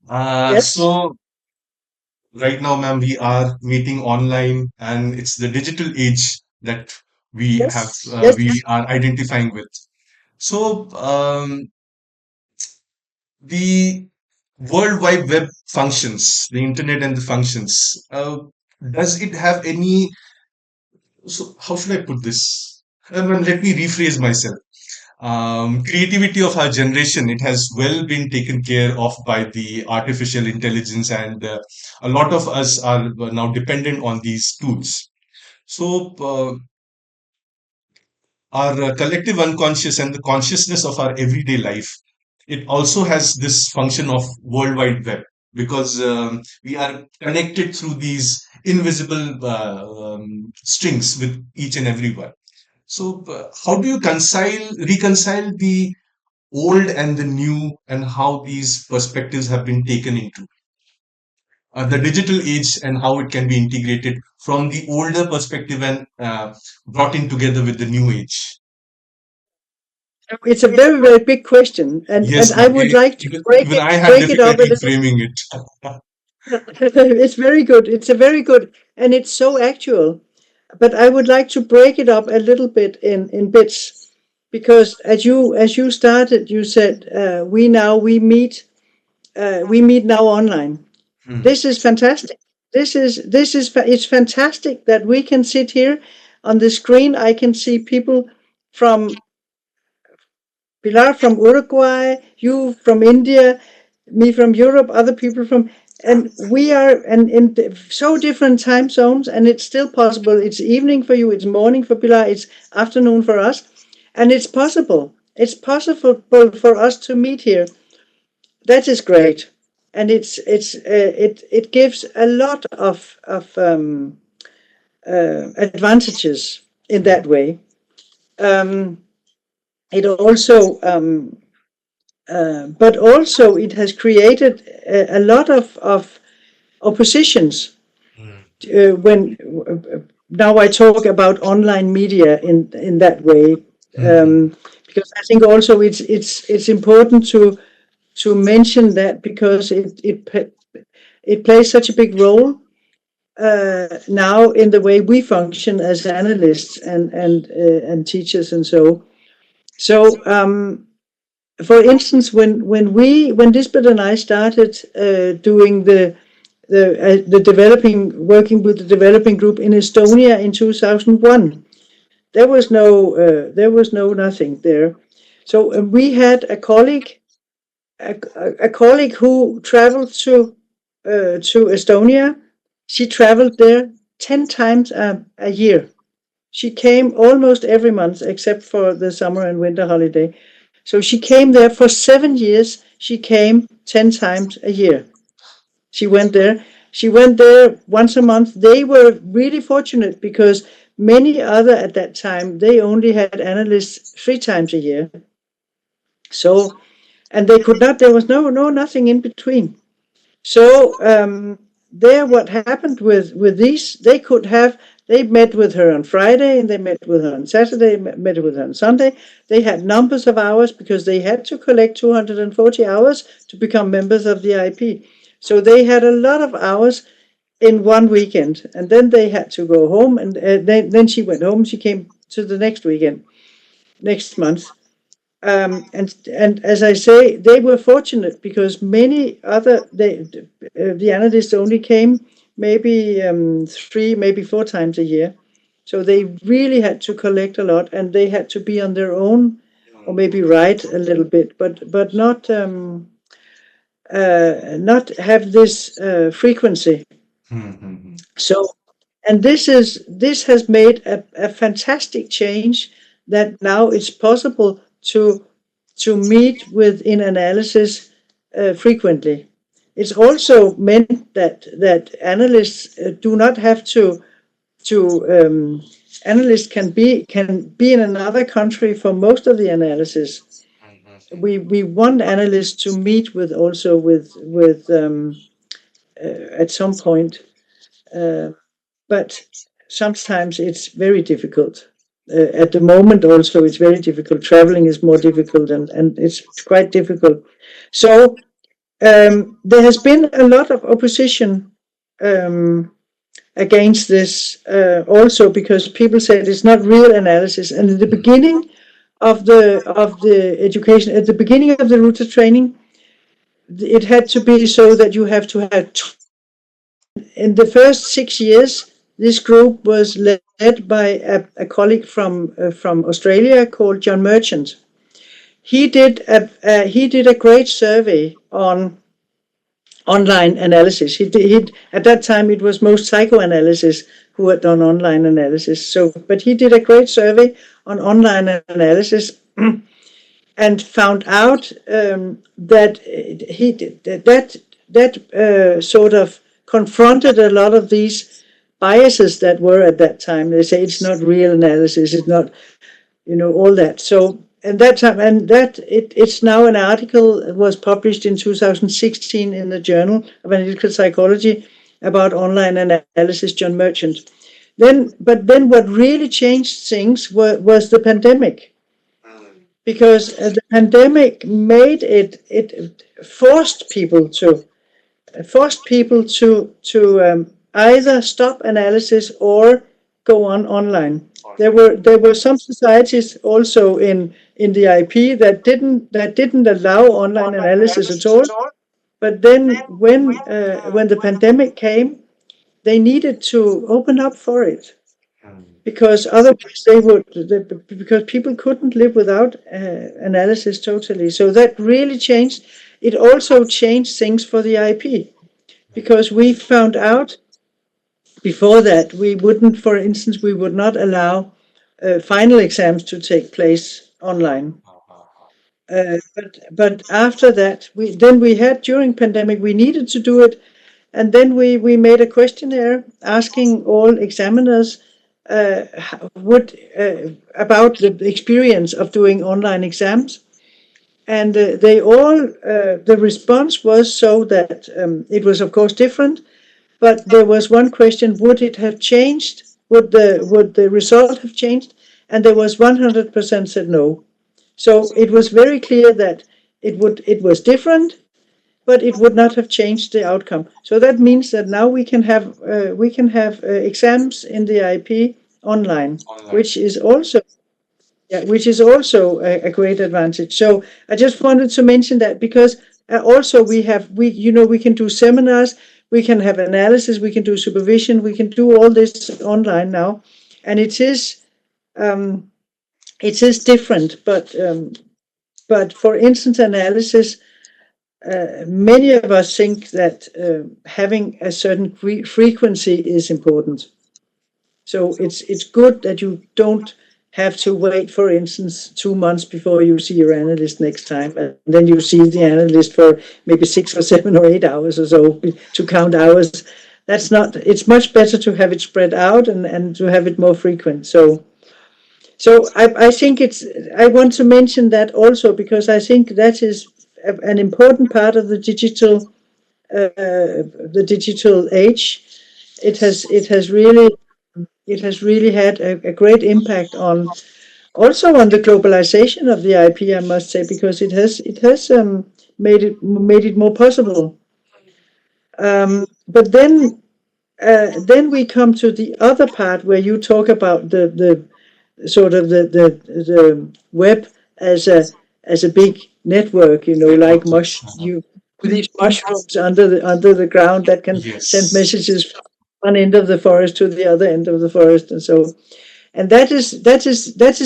Yes, So right now, ma'am, we are meeting online, and it's the digital age that yes, yes. we are identifying with. So the World Wide Web functions, the internet and the functions. Does it have any? So how should I put this? Let me rephrase myself. Creativity of our generation, it has well been taken care of by the artificial intelligence, and a lot of us are now dependent on these tools. So our collective unconscious and the consciousness of our everyday life, it also has this function of World Wide Web, because we are connected through these invisible strings with each and every one. So how do you reconcile the old and the new, and how these perspectives have been taken into the digital age, and how it can be integrated from the older perspective and brought in together with the new age? It's a very, very big question, and Yes, I ma'am. would like to Even I have break it up a difficulty little. framing it. It's very good. It's a very good, and it's so actual. But I would like to break it up a little bit in bits, because as you started, you said we meet now online. Hmm. This is fantastic. It's fantastic that we can sit here on the screen. I can see people from Pilar from Uruguay, you from India, me from Europe, other people from, and we are in so different time zones, and it's still possible. It's evening for you, it's morning for Pilar, it's afternoon for us, and it's possible. It's possible for us to meet here. That is great, and it gives a lot of advantages in that way. Um, it also but also it has created a lot of oppositions when now I talk about online media in that way, Hmm. because I think also it's important to mention that, because it plays such a big role now in the way we function as analysts and teachers and so. For instance, when Lisbeth and I started doing the developing, working with the developing group in Estonia in 2001, there was no nothing there. So we had a colleague who traveled to Estonia. She traveled there 10 times a year. She came almost every month except for the summer and winter holiday. So she came there for 7 years. She came 10 times a year. She went there. She went there once a month. They were really fortunate because many other at that time, they only had analysts 3 times a year. So, and they could not, there was nothing in between. So there, what happened with these, they met with her on Friday, and they met with her on Saturday, met with her on Sunday. They had numbers of hours because they had to collect 240 hours to become members of the IP. So they had a lot of hours in one weekend, and then they had to go home. And then she went home. She came to the next weekend, next month. And as I say, they were fortunate because many other the analysts only came maybe 3, maybe 4 times a year, so they really had to collect a lot, and they had to be on their own, or maybe write a little bit, but not have this frequency. Hmm. So, and this has made a fantastic change, that now it's possible to meet with in analysis frequently. It's also meant that analysts do not have to analysts can be in another country for most of the analysis. We want analysts to meet with also with at some point, uh, but sometimes it's very difficult. At the moment, also, it's very difficult. Traveling is more difficult, and it's quite difficult. So There has been a lot of opposition against this, also because people said it's not real analysis. And at the beginning of the education, at the beginning of the router training, it had to be so that you have to have. In the first 6 years, this group was led by a colleague from Australia called John Merchant. He did a great survey on online analysis. At that time it was most psychoanalysis who had done online analysis. But he did a great survey on online analysis and found out that he did that sort of confronted a lot of these biases that were at that time. They say it's not real analysis, it's not, all that. So at that time, and it's now an article. It was published in 2016 in the Journal of Analytical Psychology about online analysis, John Merchant. But then what really changed things was the pandemic, because the pandemic made it forced people to either stop analysis or go on online. There were some societies also in the IP that didn't allow online analysis at all. But then when the pandemic came, they needed to open up for it, because otherwise because people couldn't live without analysis totally. So that really changed. It also changed things for the IP, because we found out before that for instance, we would not allow final exams to take place online. But after that, during pandemic, we needed to do it. And then we made a questionnaire asking all examiners about the experience of doing online exams. And the response was so that it was, of course, different. But there was one question: would it have changed? Would the result have changed? And there was 100% said no. So it was very clear that it was different, but it would not have changed the outcome. So that means that now we can have exams in the IP online, which is also a great advantage. So I just wanted to mention that, because also we can do seminars, we can have analysis, we can do supervision, we can do all this online now, and it is different. But for instance, analysis, many of us think that having a certain frequency is important. So it's good that you don't have to wait, for instance, 2 months before you see your analyst next time, and then you see the analyst for maybe 6 or 7 or 8 hours or so to count hours. That's not. It's much better to have it spread out and to have it more frequent. So I think I want to mention that also, because I think that is an important part of the digital age. It has really had a great impact on the globalization of the IP, I must say, because it has made it more possible. But then we come to the other part where you talk about the sort of the web as a big network, like these mushrooms under the ground that can send messages from one end of the forest to the other end of the forest, and that is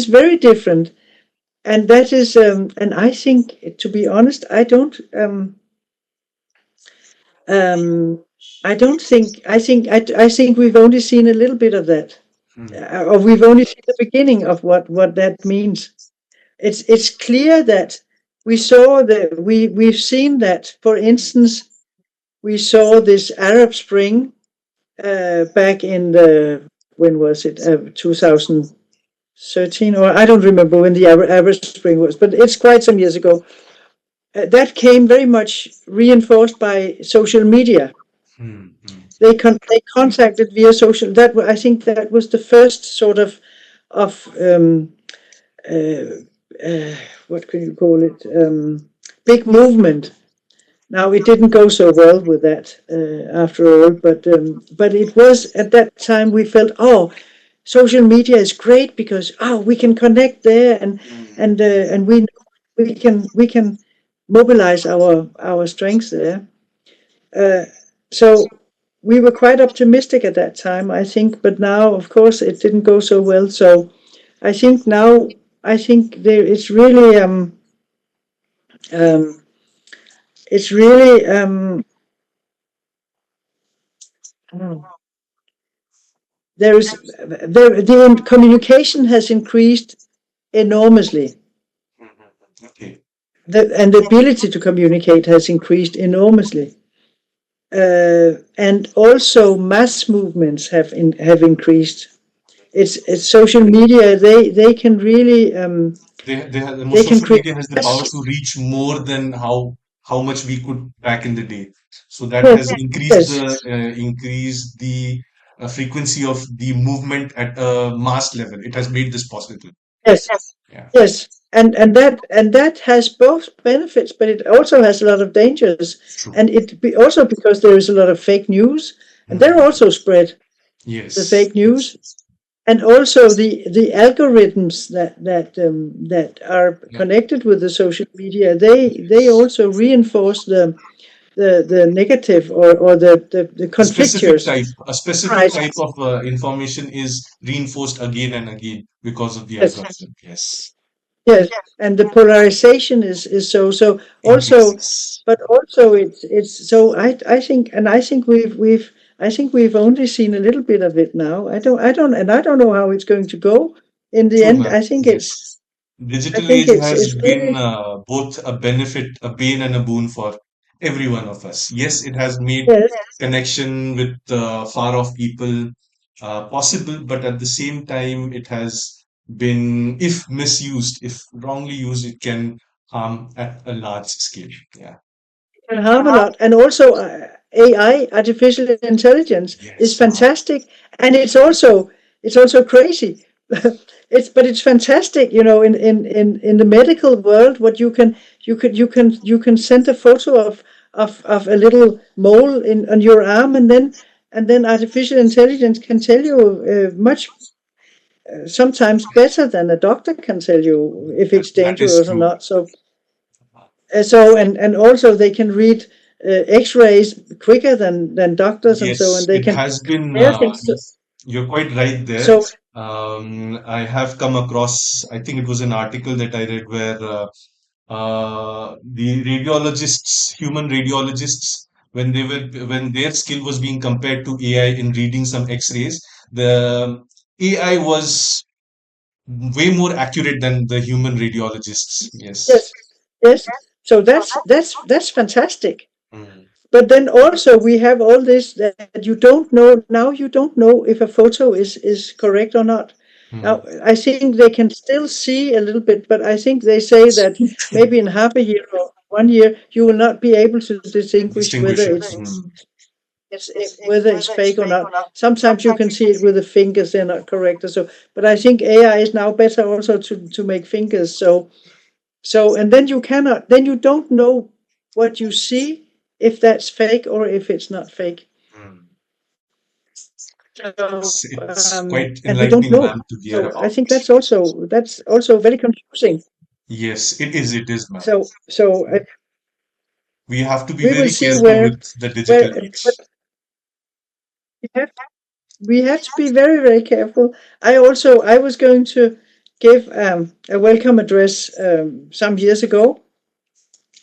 very different. And that is and I think, to be honest, I think we've only seen a little bit of that, or we've only seen the beginning of what that means. It's clear that we've seen that, for instance, we saw this Arab Spring back in when was it, 2013, or I don't remember when the Arab Spring was, but it's quite some years ago. That came very much reinforced by social media. They contacted via social. I think that was the first sort of what can you call it, big movement Now it didn't go so well with that after all, but it was at that time we felt, oh, social media is great because we can connect there and we can mobilize our strengths there. Uh, so we were quite optimistic at that time, I think, but now, of course, it didn't go so well. So I think now, I think there um, it's really the communication has increased enormously. Okay. And the ability to communicate has increased enormously. And also mass movements have increased. It's social media. They can really The they can social create media has the power mass. to reach more than how much we could back in the day. So that Yes, has yes, increased the frequency of the movement at a mass level. It has made this possible. yes, Yeah, yes. And that has both benefits, but it also has a lot of dangers. true. And also because there is a lot of fake news, and they're Mhm. also spread the Yes, fake news. yes. And also the algorithms that are Yeah. connected with the social media, they also reinforce the negative or the conflictuous A specific price. type of information is reinforced again and again because of the Yes, algorithm. Yes, yes, and the polarization is so also, increases. but also it's so I think we've only seen a little bit of it now. I don't know how it's going to go in the True, end. ma'am. I think it's Yes. I Digital think age it's has it's been really both a benefit, a bane, and a boon for every one of us. Yes, it has made yes. connection with far off people possible, but at the same time, it has been, if misused, if wrongly used, it can harm at a large scale. Yeah. Can harm a lot. And also, AI, artificial intelligence, is Yes. fantastic, and it's also crazy. It's fantastic, in the medical world. What you can send a photo of a little mole on your arm, and then artificial intelligence can tell you much sometimes better than a doctor can tell you if it's That is dangerous or true. not. And also they can read X-rays quicker than doctors and so, Yes, and they it can has been. compare things. You're quite right there. So I have come across, I think it was an article that I read where the radiologists, human radiologists, when their skill was being compared to AI in reading some X-rays, the AI was way more accurate than the human radiologists. Yes. yes, yes. So that's fantastic. Mm. But then also we have all this that you don't know now. You don't know if a photo is correct or not. Now Mm. I think they can still see a little bit, but I think they say that maybe in half a year or 1 year you will not be able to distinguish Distinguish it. Mm. whether it's fake or not. Sometimes you can see it with the fingers; they're not correct or so. But I think AI is now better also to make fingers. So and then then you don't know what you see, if that's fake or if it's not fake. Mm. So It's quite and we don't enlightening, know. ma'am, to hear So I about. think that's also very confusing. Yes, it is. It is, ma'am. So We have to be we will very see careful with the where digital but age. we have we have to be very, very careful. I was going to give a welcome address some years ago,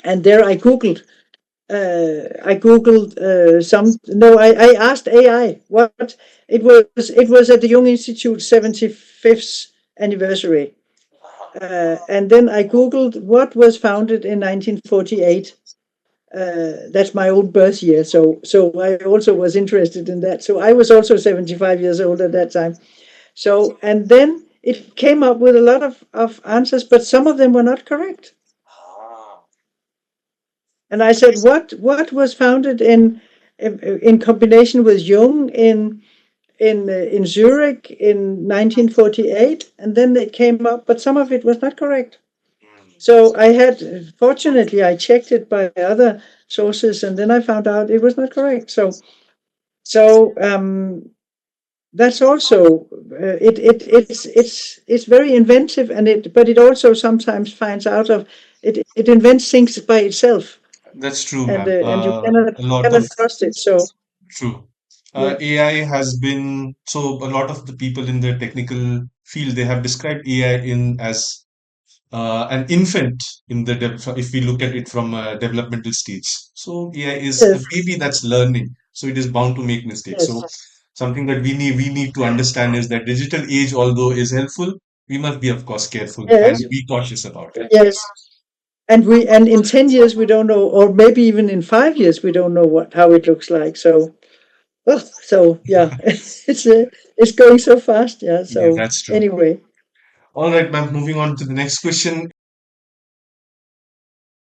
and there I googled some. No, I asked AI what it was. It was at the Jung Institute 75th anniversary, and then I googled what was founded in 1948. That's my own birth year, so I also was interested in that. So I was also 75 years old at that time. So, and then it came up with a lot of answers, but some of them were not correct. And I said, what was founded in combination with Jung in Zurich in 1948? And then it came up, but some of it was not correct. So fortunately, I checked it by sources, and then I found out it was not correct. So that's also it's very inventive, and but it also sometimes finds out of it invents things by itself, That's true, and ma'am. you A lot of cannot trust it. So true. yeah, AI has been so a lot of the people in the technical field they have described AI in as an infant in the if we look at it from a developmental stage. So AI is a yes, baby that's learning, so it is bound to make mistakes. yes, So something that we need to understand is that digital age, although is helpful, we must be of course careful and yes, be cautious about it. yes. And in 10 years we don't know, or maybe even in 5 years we don't know how it looks like. So so yeah, it's going so fast. Yeah. Yeah, So that's true. anyway. All right, ma'am. Moving on to the next question.